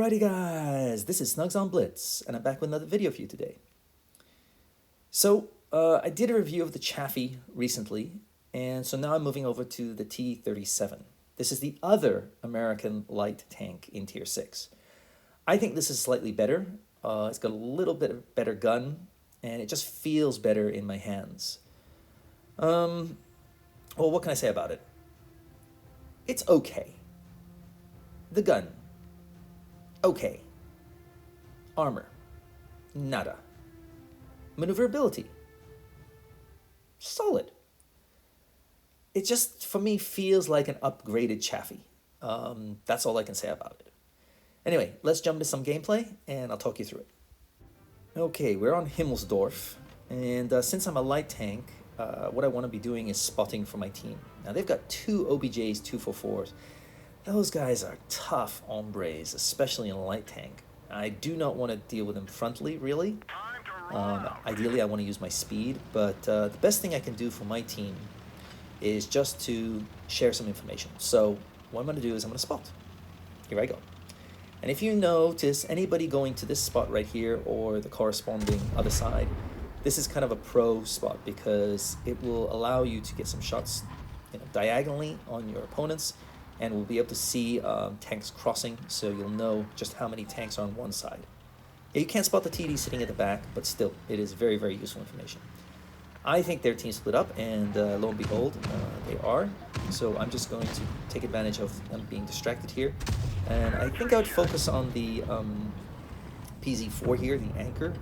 Alrighty guys, this is Snugs on Blitz, and I'm back with another video for you today. So, I did a review of the Chaffee recently, and so now I'm moving over to the T37. This is the other American light tank in Tier 6. I think this is slightly better. It's got a little bit better gun, and it just feels better in my hands. Well, what can I say about it? It's okay. The gun. Okay. Armor. Nada. Maneuverability. Solid. It just, for me, feels like an upgraded Chaffee. That's all I can say about it. Anyway, let's jump into some gameplay, and I'll talk you through it. Okay, we're on Himmelsdorf, and since I'm a light tank, what I want to be doing is spotting for my team. Now, they've got two OBJs, 244s. Those guys are tough hombres, especially in a light tank. I do not want to deal with them frontally, really. Ideally, I want to use my speed, but the best thing I can do for my team is just to share some information. So what I'm going to do is I'm going to spot. Here I go. And if you notice anybody going to this spot right here or the corresponding other side, this is kind of a pro spot because it will allow you to get some shots, diagonally on your opponents, and we'll be able to see tanks crossing, so you'll know just how many tanks are on one side. Yeah, you can't spot the TD sitting at the back, but still, it is very, very useful information. I think their team split up, and lo and behold, they are. So I'm just going to take advantage of them being distracted here. And I think I would focus on the PZ4 here, the anchor.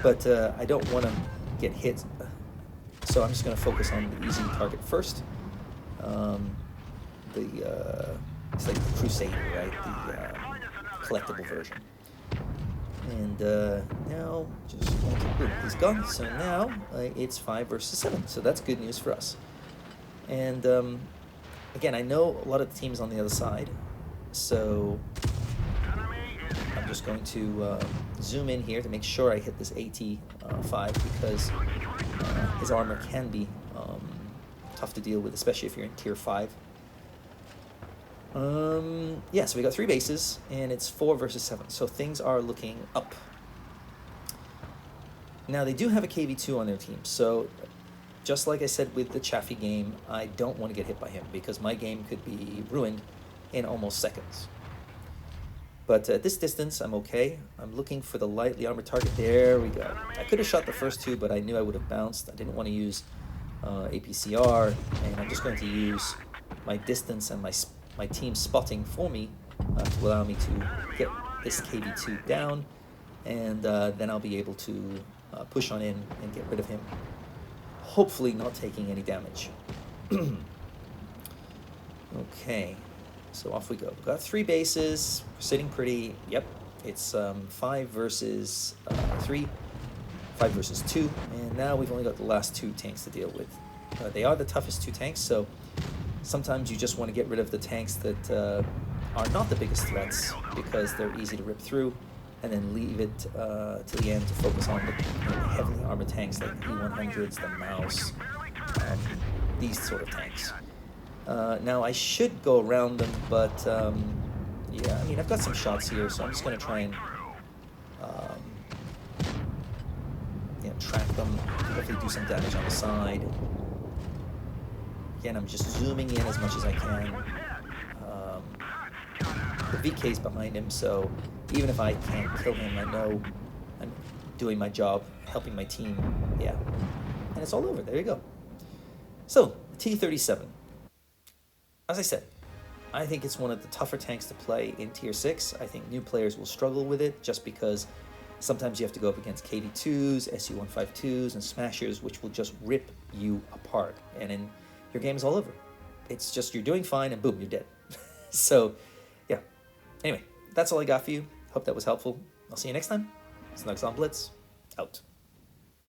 But I don't want to get hit, so I'm just going to focus on the easy target first. It's like the Crusader, right? The collectible version. And now, just going to boom, he's gone. So now it's 5 versus 7. So that's good news for us. And again, I know a lot of the teams on the other side. So I'm just going to zoom in here to make sure I hit this AT5 because his armor can be tough to deal with, especially if you're in Tier 5. Yeah, so we got 3 bases, and it's 4 versus 7, so things are looking up. Now, they do have a KV2 on their team, so just like I said with the Chaffee game, I don't want to get hit by him, because my game could be ruined in almost seconds. But at this distance, I'm okay. I'm looking for the lightly armored target. There we go. I could have shot the first 2, but I knew I would have bounced. I didn't want to use APCR, and I'm just going to use my distance and my team spotting for me to allow me to get this KV2 down, and then I'll be able to push on in and get rid of him, hopefully not taking any damage. Okay, so off we go. We've got 3 bases, we're sitting pretty. Yep, it's 5 versus 3, 5 versus 2, and now we've only got the last 2 tanks to deal with. They are the toughest 2 tanks, so sometimes you just want to get rid of the tanks that are not the biggest threats because they're easy to rip through, and then leave it to the end to focus on the heavily armored tanks like the E100s, the Mouse, these sort of tanks. Now, I should go around them, but yeah, I mean, I've got some shots here, so I'm just going to try and track them, hopefully do some damage on the side. Again, I'm just zooming in as much as I can. The VK's behind him, so even if I can't kill him, I know I'm doing my job, helping my team. Yeah, and it's all over. There you go. So, T37. As I said, I think it's one of the tougher tanks to play in Tier 6. I think new players will struggle with it just because sometimes you have to go up against KV2s, SU-152s, and Smashers, which will just rip you apart. And then your game is all over. It's just you're doing fine and boom, you're dead. So, yeah. Anyway, that's all I got for you. Hope that was helpful. I'll see you next time. Snugs on Blitz. Out.